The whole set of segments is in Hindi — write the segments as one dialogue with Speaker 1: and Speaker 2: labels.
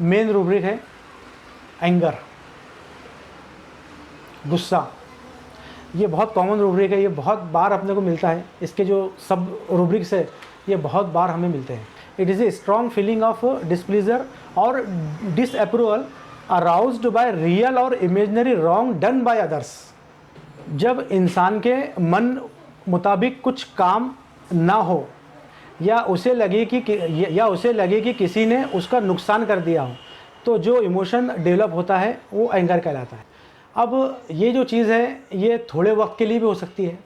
Speaker 1: मेन रूब्रिक है एंगर, गुस्सा। ये बहुत कॉमन रूब्रिक है, ये बहुत बार अपने को मिलता है। इसके जो सब रूब्रिक्स है ये बहुत बार हमें मिलते हैं। It is a strong feeling of displeasure और डिसअप्रूवल अराउज्ड बाय रियल और imaginary wrong done by others. जब इंसान के मन मुताबिक कुछ काम ना हो या उसे लगे कि किसी ने उसका नुकसान कर दिया हो, तो जो इमोशन डेवलप होता है वो एंगर कहलाता है। अब ये जो चीज़ है ये थोड़े वक्त के लिए भी हो सकती है,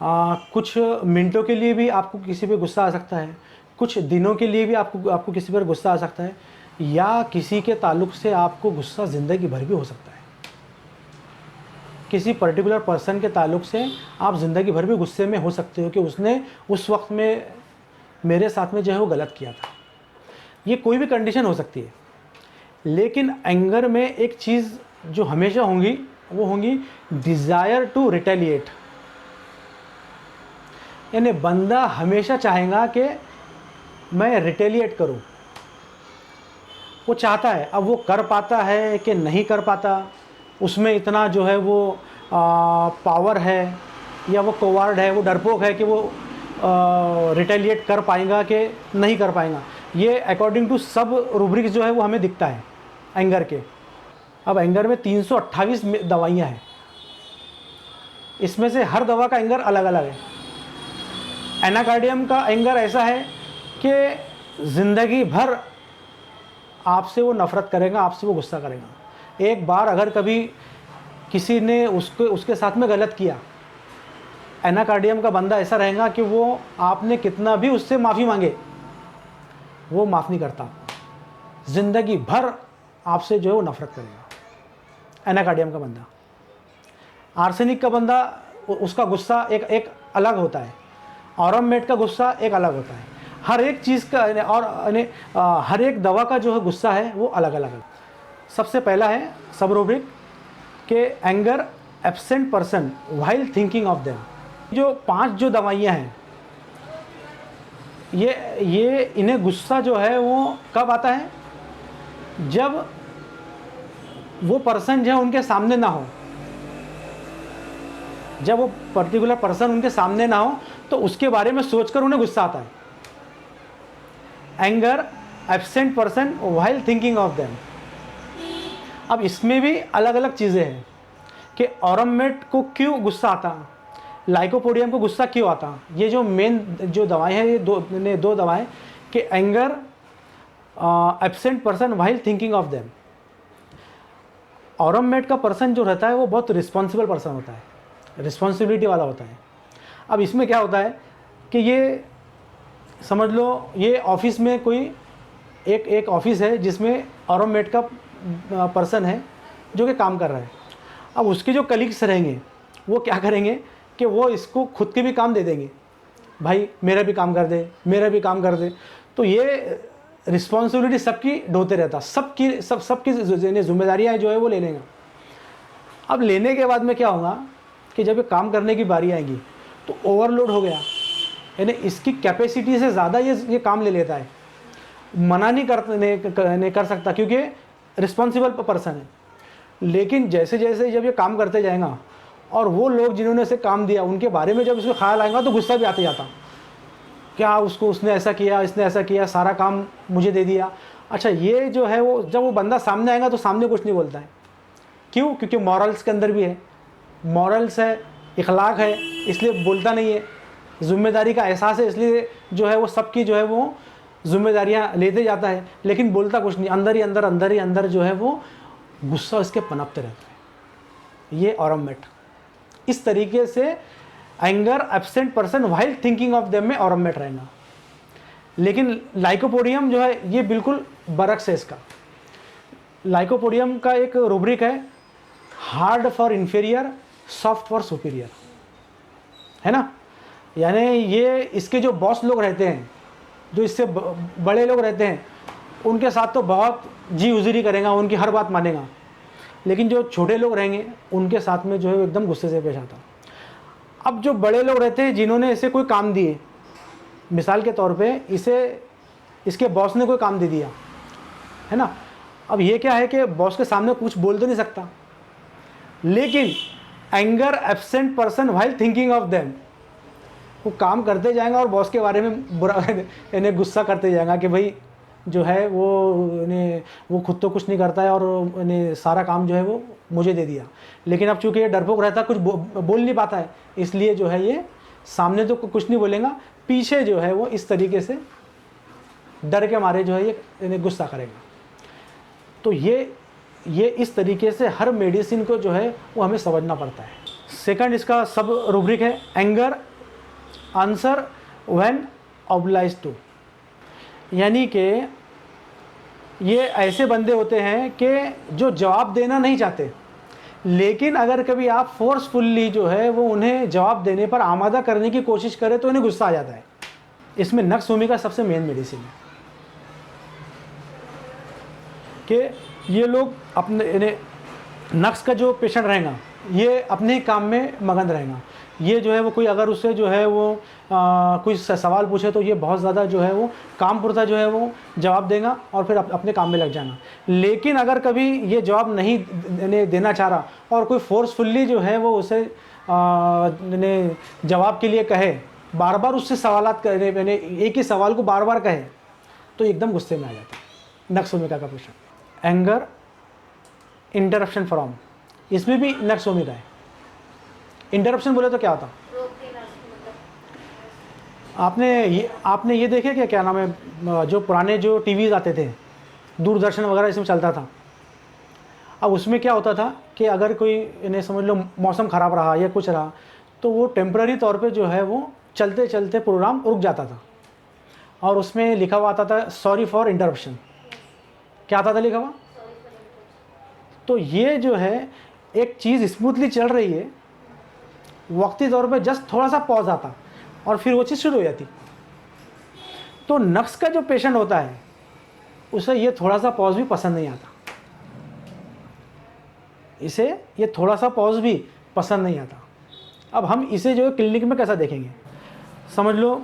Speaker 1: कुछ मिनटों के लिए भी आपको किसी पे गुस्सा आ सकता है, कुछ दिनों के लिए भी आपको किसी पर गुस्सा आ सकता है, या किसी के ताल्लुक़ से आपको गुस्सा ज़िंदगी भर भी हो सकता है। किसी पर्टिकुलर पर्सन के ताल्लुक़ से आप ज़िंदगी भर भी गुस्से में हो सकते हो कि उसने उस वक्त में मेरे साथ में जो है वो गलत किया था। ये कोई भी कंडीशन हो सकती है, लेकिन एंगर में एक चीज़ जो हमेशा होंगी वो होंगी डिज़ायर टू रिटेलिएट। यानी बंदा हमेशा चाहेगा कि मैं रिटेलिएट करूं, वो चाहता है। अब वो कर पाता है कि नहीं कर पाता, उसमें इतना जो है वो पावर है या वो कोवार्ड है, वो डरपोक है कि वो रिटेलिएट कर पाएगा कि नहीं कर पाएगा। ये अकॉर्डिंग टू सब रूब्रिक्स जो है वो हमें दिखता है एंगर के। अब एंगर में 328 दवाइयाँ हैं, इसमें से हर दवा का एंगर अलग अलग है। एनाकार्डियम का एंगर ऐसा है कि ज़िंदगी भर आपसे वो नफ़रत करेगा, आपसे वो गुस्सा करेगा। एक बार अगर कभी किसी ने उसके साथ में गलत किया, एनाकार्डियम का बंदा ऐसा रहेगा कि वो आपने कितना भी उससे माफ़ी मांगे वो माफ़ नहीं करता, ज़िंदगी भर आपसे जो है वो नफ़रत करेगा एनाकार्डियम का बंदा। आर्सेनिक का बंदा, उसका गुस्सा एक अलग होता है, ऑरममेट का गुस्सा एक अलग होता है। हर एक चीज़ का और हर एक दवा का जो है गुस्सा है वो अलग अलग है। सबसे पहला है सब रूब्रिक के anger absent person while thinking of them. जो 5 जो दवाइयाँ हैं ये इन्हें गुस्सा जो है वो कब आता है, जब वो पर्सन जो है उनके सामने ना हो। जब वो पर्टिकुलर पर्सन उनके सामने ना हो तो उसके बारे में सोचकर उन्हें गुस्सा आता है। Anger absent person while thinking of them. अब इसमें भी अलग अलग चीज़ें हैं कि ऑरममेट को क्यों गुस्सा आता, लाइकोपोडियम को गुस्सा क्यों आता। ये जो मेन जो दवाएं हैं, ये दो दवाएं कि anger absent person while thinking of them. ऑरममेट का पर्सन जो रहता है वो बहुत रिस्पॉन्सिबल पर्सन होता है, रिस्पॉन्सिबिलिटी वाला होता है। अब इसमें क्या होता है कि ये समझ लो ये ऑफिस में कोई एक ऑफिस है जिसमें ऑरममेट का पर्सन है जो कि काम कर रहा है। अब उसके जो कलीग्स रहेंगे वो क्या करेंगे कि वो इसको खुद के भी काम दे देंगे, भाई मेरा भी काम कर दे, मेरा भी काम कर दे। तो ये रिस्पॉन्सिबिलिटी सबकी ढोते रहता, सबकी जिम्मेदारियाँ जो है वो ले लेगा। अब लेने के बाद में क्या होगा कि जब ये काम करने की बारी आएगी तो ओवरलोड हो गया, यानी इसकी कैपेसिटी से ज़्यादा ये काम ले लेता है। मना नहीं कर सकता क्योंकि रिस्पॉन्सिबल पर्सन है। लेकिन जैसे जैसे जब ये काम करते जाएगा और वो लोग जिन्होंने इसे काम दिया उनके बारे में जब उसको ख्याल आएगा तो गुस्सा भी आते जाता, क्या उसने ऐसा किया, इसने ऐसा किया, सारा काम मुझे दे दिया। अच्छा, ये जो है वो जब वो बंदा सामने आएगा तो सामने कुछ नहीं बोलता है। क्यों? क्योंकि मॉरल्स के अंदर भी है, मॉरल्स है, इखलाक है, इसलिए बोलता नहीं है। ज़िम्मेदारी का एहसास है, इसलिए जो है वो सबकी जो है वो ज़िम्मेदारियाँ लेते जाता है, लेकिन बोलता कुछ नहीं। अंदर ही अंदर जो है वो गुस्सा इसके पनपते रहता है। ये ऑरममेट इस तरीके से anger absent person while thinking of them में ऑरममेट रहेगा। लेकिन लाइकोपोडियम जो है ये बिल्कुल बरक्स है इसका। लाइकोपोडियम का एक रूब्रिक है hard for inferior, soft for superior, है ना। यानी ये इसके जो बॉस लोग रहते हैं, जो इससे बड़े लोग रहते हैं, उनके साथ तो बहुत जी हुजूरी करेगा, उनकी हर बात मानेगा। लेकिन जो छोटे लोग रहेंगे उनके साथ में जो है एकदम गुस्से से पेश आता। अब जो बड़े लोग रहते हैं जिन्होंने इसे कोई काम दिए, मिसाल के तौर पे इसके बॉस ने कोई काम दे दिया, है ना। अब ये क्या है कि बॉस के सामने कुछ बोल तो नहीं सकता, लेकिन anger absent person while thinking of them, वो काम करते जाएगा और बॉस के बारे में बुरा इन्हें गुस्सा करते जाएगा कि भाई जो है वो खुद तो कुछ नहीं करता है और इन्हें सारा काम जो है वो मुझे दे दिया। लेकिन अब चूंकि ये डरपोक रहता है, कुछ बोल नहीं पाता है, इसलिए जो है ये सामने तो कुछ नहीं बोलेगा, पीछे जो है वो इस तरीके से डर के मारे जो है ये इन्हें गुस्सा करेगा। तो ये इस तरीके से हर मेडिसिन को जो है वो हमें समझना पड़ता है। सेकंड इसका सब रूब्रिक है anger answer when obliged to, यानी कि ये ऐसे बंदे होते हैं कि जो जवाब देना नहीं चाहते, लेकिन अगर कभी आप फोर्सफुल्ली जो है वो उन्हें जवाब देने पर आमादा करने की कोशिश करें तो इन्हें गुस्सा आ जाता है। इसमें नक्स भूमिका सबसे मेन मेडिसिन है कि ये लोग अपने इन्हें नक्स का जो पेशेंट रहेगा ये अपने ही काम में मगन रहेगा। ये जो है वो कोई अगर उससे जो है वो कोई सवाल पूछे तो ये बहुत ज़्यादा जो है वो काम पुरता जो है वो जवाब देगा और फिर अपने काम में लग जाना। लेकिन अगर कभी ये जवाब नहीं देना चाह रहा और कोई फोर्सफुल्ली जो है वो उसे जवाब के लिए कहे, बार बार उससे सवालात करे, एक ही सवाल को बार बार कहे, तो एकदम गुस्से में आ जाता है। नक्स भूमिका का पेशेंट। एंगर इंटरप्शन फ्रॉम, इसमें भी नक्स भूमिका है। इंटरप्शन बोले तो क्या होता, आपने ये देखे क्या नाम है, जो पुराने जो टीवीज़ आते थे, दूरदर्शन वगैरह इसमें चलता था। अब उसमें क्या होता था कि अगर कोई इन्हें समझ लो मौसम ख़राब रहा या कुछ रहा तो वो टेम्पररी तौर पे जो है वो चलते चलते प्रोग्राम रुक जाता था और उसमें लिखा हुआ आता था सॉरी फॉर इंटरप्शन। क्या आता था लिखा हुआ? तो ये जो है एक चीज़ स्मूथली चल रही है, वक्ती तौर पे जस्ट थोड़ा सा पॉज आता और फिर वो चीज़ शुरू हो जाती। तो नक्स का जो पेशेंट होता है उसे ये थोड़ा सा पॉज भी पसंद नहीं आता, इसे ये थोड़ा सा पॉज भी पसंद नहीं आता। अब हम इसे जो है क्लिनिक में कैसा देखेंगे, समझ लो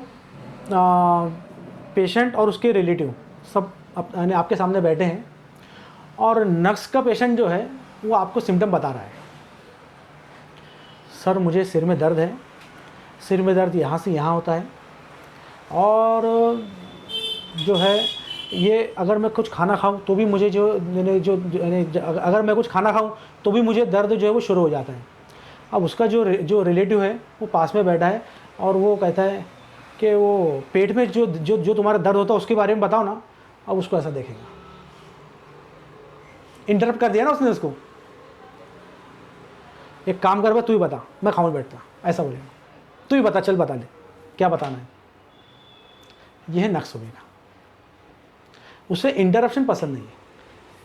Speaker 1: पेशेंट और उसके रिलेटिव सब आपके सामने बैठे हैं और नक्स का पेशेंट जो है वो आपको सिम्टम बता रहा है, सर मुझे सिर में दर्द है, सिर में दर्द यहाँ से यहाँ होता है और जो है ये अगर मैं कुछ खाना खाऊं तो भी मुझे अगर मैं कुछ खाना खाऊं तो भी मुझे दर्द जो है वो शुरू हो जाता है। अब उसका जो रिलेटिव है वो पास में बैठा है और वो कहता है कि वो पेट में जो तुम्हारा दर्द होता है उसके बारे में बताओ ना। अब उसको ऐसा देखेगा, इंटरप्ट कर दिया ना उसने उसको, एक काम कर तू ही बता, मैं खाऊं बैठता, ऐसा बोलेगा, तू ही बता, चल बता ले क्या बताना है। यह है नक्स भूमिका, उसे इंटरप्शन पसंद नहीं है।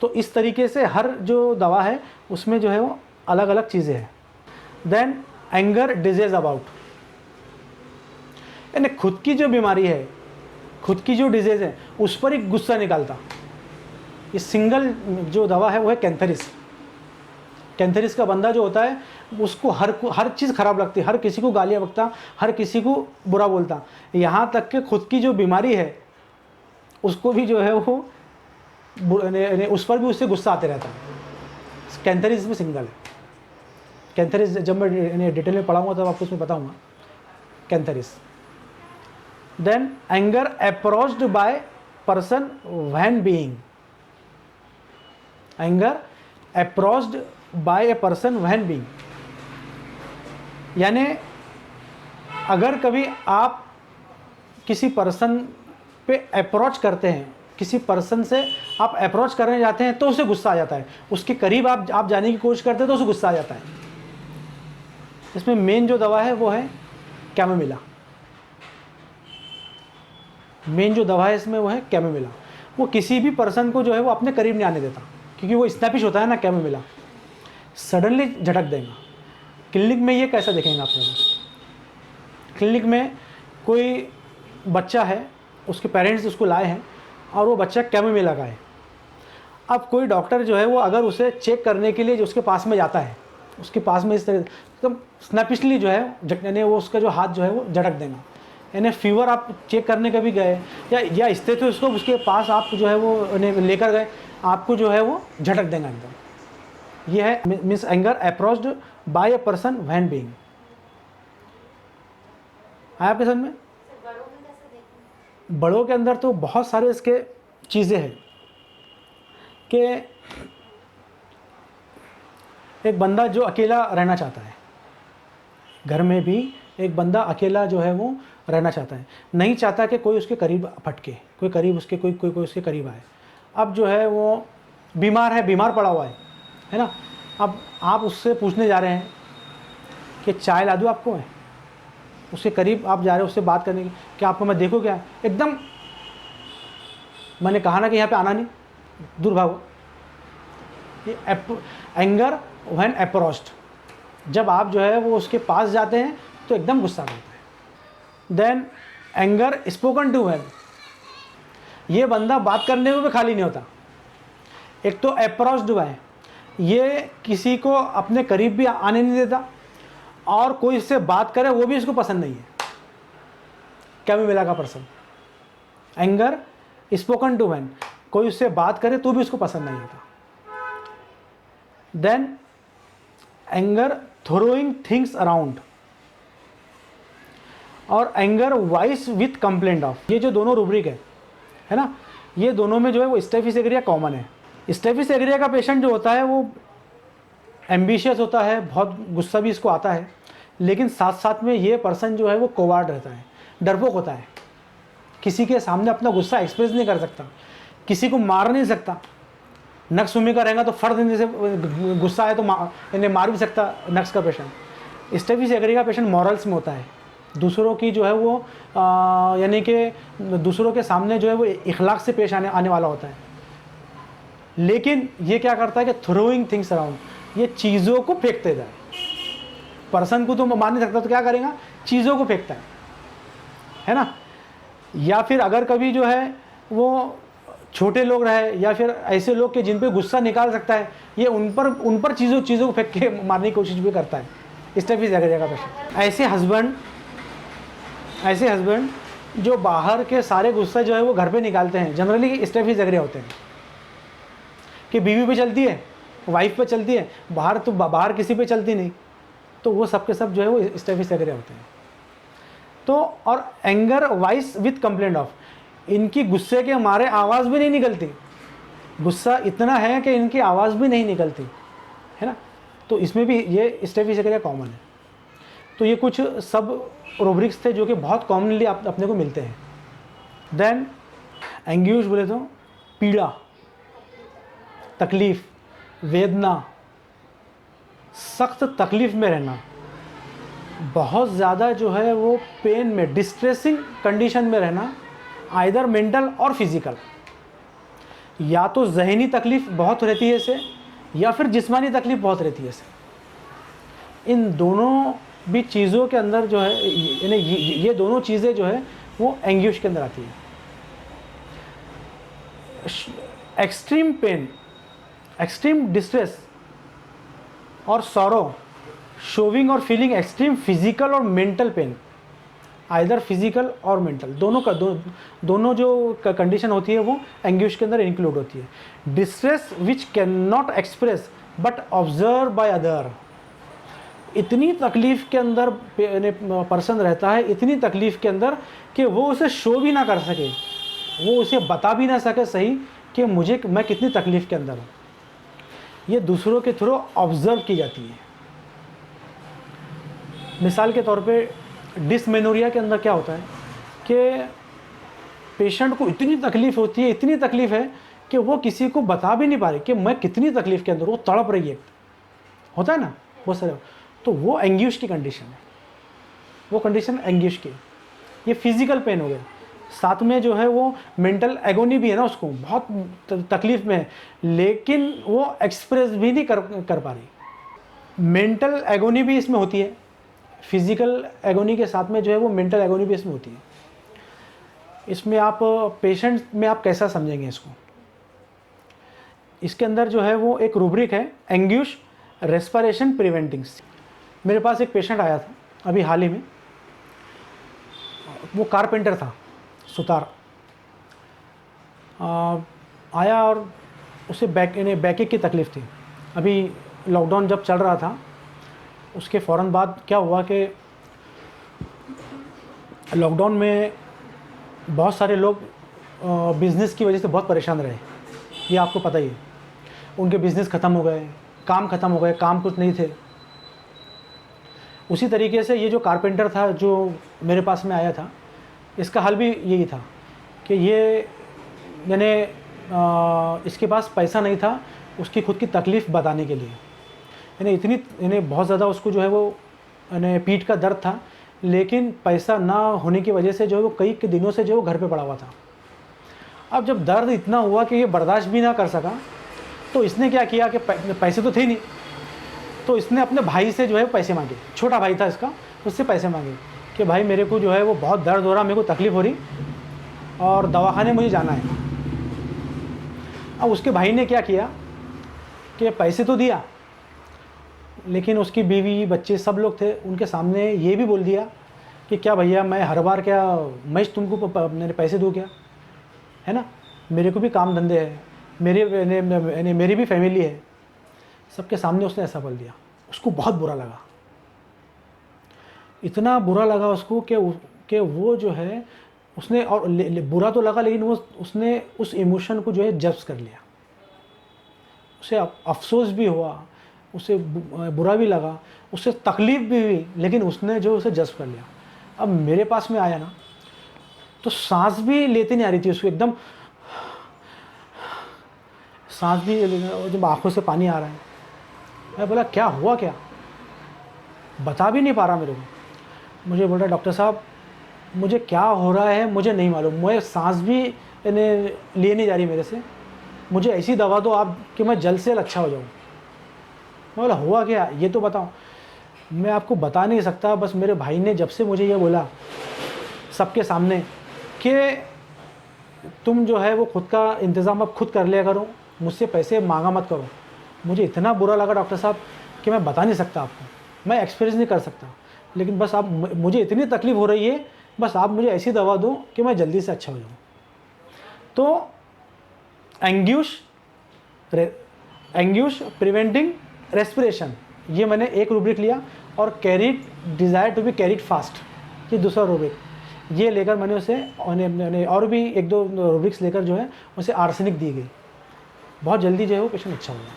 Speaker 1: तो इस तरीके से हर जो दवा है उसमें जो है वो अलग अलग चीज़ें हैं। देन एंगर डिजीज अबाउट, यानी खुद की जो बीमारी है, खुद की जो डिजीज है उस पर एक गुस्सा निकालता। ये सिंगल जो दवा है वो है कैंथरिस। कैंथरिस का बंदा जो होता है उसको हर चीज़ खराब लगती है, हर किसी को गालियाँ बकता, हर किसी को बुरा बोलता, यहाँ तक कि खुद की जो बीमारी है उसको भी जो है वो उस पर भी उससे गुस्सा आते रहता है। कैंथरिस में सिंगल है। कैंथरिस जब मैं डिटेल में पढ़ाऊँगा तब आपको उसमें बताऊँगा cantharis. Then anger approached by person when being, anger approached by a person when being, यानी अगर कभी आप किसी पर्सन पे अप्रोच करते हैं, किसी पर्सन से आप अप्रोच करने जाते हैं तो उसे गुस्सा आ जाता है, उसके करीब आप जाने की कोशिश करते हैं तो उसे गुस्सा आ जाता है। इसमें मेन जो दवा है वो है कैमोमिला। मेन जो दवा है इसमें वो है कैमोमिला। वो किसी भी पर्सन को जो है वो अपने करीब नहीं आने देता, क्योंकि वो स्नैपिश होता है ना कैमोमिला, सडनली झटक देगा। क्लिनिक में ये कैसा देखेंगे आप लोग, क्लिनिक में कोई बच्चा है, उसके पेरेंट्स उसको लाए हैं और वो बच्चा कैमोमिला का है। अब कोई डॉक्टर जो है वो अगर उसे चेक करने के लिए जो उसके पास में जाता है, उसके पास में इस तरह एकदम स्नैपिशली जो है झटकने, वो उसका जो हाथ जो है वो झटक देगा। यानी फीवर आप चेक करने कभी गए या स्टेथोस्कोप उसके पास आप जो है वो लेकर गए, आपको जो है वो झटक देंगे अंदर। ये है means anger approached by a person when being. आया आपके समझ में? बड़ों के अंदर तो बहुत सारे इसके चीज़ें हैं कि एक बंदा जो अकेला रहना चाहता है, घर में भी एक बंदा अकेला जो है वो रहना चाहता है, नहीं चाहता कि कोई उसके करीब फटके, कोई करीब उसके कोई उसके करीब आए। अब जो है वो बीमार है, बीमार पड़ा हुआ है ना। अब आप उससे पूछने जा रहे हैं कि चाय ला दूँ आपको, है उसके करीब आप जा रहे हो उससे बात करने की, क्या आपको मैं देखूँ क्या? एकदम मैंने कहा ना कि यहाँ पे आना नहीं, दूर भागो। ये एंगर व्हेन अप्रोच्ड, जब आप जो है वो उसके पास जाते हैं तो एकदम गुस्सा करता है। Then anger spoken to well, ये बंदा बात करने में भी खाली नहीं होता। एक तो अप्रोच्ड हुआ है, ये किसी को अपने करीब भी आने नहीं देता, और कोई इससे बात करे वो भी इसको पसंद नहीं है। क्या भी मिला का person, anger spoken to when, कोई उससे बात करे तो भी उसको पसंद नहीं आता। Then anger throwing things around, और anger voice with complaint of. ये जो दोनों रूब्रिक है ना, ये दोनों में जो है वो स्टेफिस एग्रिया कॉमन है। स्टेफिस एग्रिया का पेशेंट जो होता है वो एम्बिशियस होता है, बहुत गुस्सा भी इसको आता है, लेकिन साथ साथ में ये पर्सन जो है वो कोवार्ड रहता है, डरपोक होता है, किसी के सामने अपना गुस्सा एक्सप्रेस नहीं कर सकता, किसी को मार नहीं सकता। नक्स सुमी का रहेगा तो फर्द देने से गुस्सा है तो इन्हें मार भी सकता नक्स का पेशेंट। स्टेफिस एग्रिया का पेशेंट मॉरल्स में होता है, दूसरों की जो है वो यानी कि दूसरों के सामने जो है वो इखलाक से पेश आने वाला होता है। लेकिन ये क्या करता है कि थ्रोइंग थिंग्स अराउंड, ये चीज़ों को फेंकते जाए। पर्सन को तो मार नहीं सकता तो क्या करेगा, चीज़ों को फेंकता है ना। या फिर अगर कभी जो है वो छोटे लोग रहे या फिर ऐसे लोग के जिन पे गुस्सा निकाल सकता है, ये उन पर चीज़ों को फेंक के मारने की कोशिश भी करता है। स्टेफिस एग्रिया का पेशेंट। ऐसे हस्बैंड जो बाहर के सारे गुस्सा जो है वो घर पे निकालते हैं, जनरली स्टेफिस एग्रिया होते हैं कि बीवी पे चलती है, वाइफ पे चलती है, बाहर किसी पे चलती नहीं, तो वो सब के सब जो है वो स्टेफिस एग्रिया होते हैं। तो और anger voice with complaint of, इनकी गुस्से के मारे आवाज़ भी नहीं निकलती, गुस्सा इतना है कि इनकी आवाज़ भी नहीं निकलती, है ना। तो इसमें भी ये स्टेफिस एग्रिया कॉमन है। तो ये कुछ सब रूब्रिक्स थे जो कि बहुत कॉमनली अपने को मिलते हैं। देन एंग्यूश बोले तो पीड़ा, तकलीफ़, वेदना, सख्त तकलीफ़ में रहना, बहुत ज़्यादा जो है वो पेन में, डिस्ट्रेसिंग कंडीशन में रहना, आइदर मेंटल और फिज़िकल। या तो जहनी तकलीफ़ बहुत रहती है इसे, या फिर जिस्मानी तकलीफ़ बहुत रहती है इसे। इन दोनों भी चीज़ों के अंदर जो है यानी ये दोनों चीज़ें जो है वो एंग्यूश के अंदर आती है। एक्सट्रीम पेन, एक्सट्रीम डिस्ट्रेस और सॉरो, शोविंग और फीलिंग एक्सट्रीम फिजिकल और मेंटल पेन, आइदर फिजिकल और मेंटल, दोनों जो कंडीशन होती है वो एंग्यूश के अंदर इंक्लूड होती है। Distress which can not express but observe by other, इतनी तकलीफ़ के अंदर पर्सन रहता है, इतनी तकलीफ़ के अंदर कि वो उसे शो भी ना कर सके, वो उसे बता भी ना सके सही कि मैं कितनी तकलीफ़ के अंदर हूँ। ये दूसरों के थ्रू ऑब्ज़र्व की जाती है। मिसाल के तौर पे डिसमेनोरिया के अंदर क्या होता है कि पेशेंट को इतनी तकलीफ़ होती है, इतनी तकलीफ़ है कि वो किसी को बता भी नहीं पा रही कि मैं कितनी तकलीफ़ के अंदर, वो तड़प रही है, होता है ना बहुत सारे। तो वो एंग्यूश की कंडीशन है, वो कंडीशन एंग्यूश की। ये फिजिकल पेन हो गया, साथ में जो है वो मेंटल एगोनी भी है ना, उसको बहुत तकलीफ़ में है, लेकिन वो एक्सप्रेस भी नहीं कर पा रही। मेंटल एगोनी भी इसमें होती है, फिजिकल एगोनी के साथ में जो है वो मेंटल एगोनी भी इसमें होती है। इसमें आप पेशेंट में आप कैसा समझेंगे इसको, इसके अंदर जो है वो एक रूब्रिक है, एंग्यूश रेस्पिरेशन प्रिवेंटिंग। मेरे पास एक पेशेंट आया था अभी हाल ही में, वो कारपेंटर था, सुतार। आया और उसे बैक की तकलीफ़ थी। अभी लॉकडाउन जब चल रहा था उसके फ़ौरन बाद क्या हुआ कि लॉकडाउन में बहुत सारे लोग बिज़नेस की वजह से बहुत परेशान रहे, ये आपको पता ही है। उनके बिज़नेस ख़त्म हो गए, काम ख़त्म हो गए, काम कुछ नहीं थे। उसी तरीके से ये जो कारपेंटर था जो मेरे पास में आया था, इसका हल भी यही था कि ये मैंने इसके पास पैसा नहीं था उसकी खुद की तकलीफ़ बताने के लिए। इन्हें बहुत ज़्यादा उसको जो है वो पीठ का दर्द था, लेकिन पैसा ना होने की वजह से जो है वो कई के दिनों से जो वो घर पे पड़ा हुआ था। अब जब दर्द इतना हुआ कि ये बर्दाश्त भी ना कर सका, तो इसने क्या किया कि पैसे तो थे नहीं, तो इसने अपने भाई से जो है पैसे मांगे। छोटा भाई था इसका, उससे पैसे मांगे कि भाई मेरे को जो है वो बहुत दर्द हो रहा, मेरे को तकलीफ़ हो रही और दवाखाने मुझे जाना है। अब उसके भाई ने क्या किया कि पैसे तो दिया, लेकिन उसकी बीवी बच्चे सब लोग थे, उनके सामने ये भी बोल दिया कि क्या भैया मैं हर बार क्या मैं तुमको मैंने पैसे दूँ क्या, है ना, मेरे को भी काम धंधे है, मेरी भी फैमिली है। सबके सामने उसने ऐसा बोल दिया। उसको बहुत बुरा लगा, इतना बुरा लगा उसको कि वो जो है उसने और बुरा तो लगा, लेकिन उसने उस इमोशन को जो है जब्स कर लिया। उसे अफसोस भी हुआ, उसे बुरा भी लगा, उससे तकलीफ़ भी हुई, लेकिन उसने जो उसे जज्ब कर लिया। अब मेरे पास में आया ना तो सांस भी लेते नहीं आ रही थी उसको, एकदम सांस भी, जब आंखों से पानी आ रहा है। मैं बोला क्या हुआ, क्या बता भी नहीं पा रहा मेरे को। मुझे बोल रहा डॉक्टर साहब मुझे क्या हो रहा है मुझे नहीं मालूम, मुझे सांस भी लिए नहीं जा रही मेरे से, मुझे ऐसी दवा दो आप कि मैं जल्द से जल्द अच्छा हो जाऊँ। मैं बोला हुआ क्या ये तो बताओ। मैं आपको बता नहीं सकता, बस मेरे भाई ने जब से मुझे ये बोला सबके सामने कि तुम जो है वो खुद का इंतज़ाम अब खुद कर लिया करो, मुझसे पैसे मांगा मत करो, मुझे इतना बुरा लगा डॉक्टर साहब कि मैं बता नहीं सकता आपको, मैं एक्सपीरियंस नहीं कर सकता। लेकिन बस आप, मुझे इतनी तकलीफ़ हो रही है, बस आप मुझे ऐसी दवा दो कि मैं जल्दी से अच्छा हो जाऊँ। तो एंग्यूश प्रिवेंटिंग रेस्पिरेशन, ये मैंने एक रूब्रिक लिया, और carried desire to be carried fast, ये दूसरा रूब्रिक, ये लेकर मैंने उसे और भी एक दो रूब्रिक्स लेकर जो है उसे आर्सेनिक दी गई। बहुत जल्दी जो है वो पेशेंट अच्छा हो गया।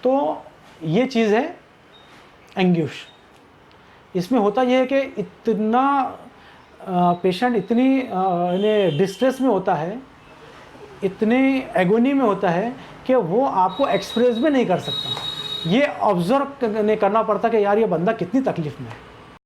Speaker 1: तो ये चीज़ है एंग्यूश। इसमें होता यह है कि इतना पेशेंट इतनी डिस्ट्रेस में होता है, इतने एगोनी में होता है कि वो आपको एक्सप्रेस भी नहीं कर सकता। ये ऑब्ज़र्व करना पड़ता कि यार ये बंदा कितनी तकलीफ़ में है।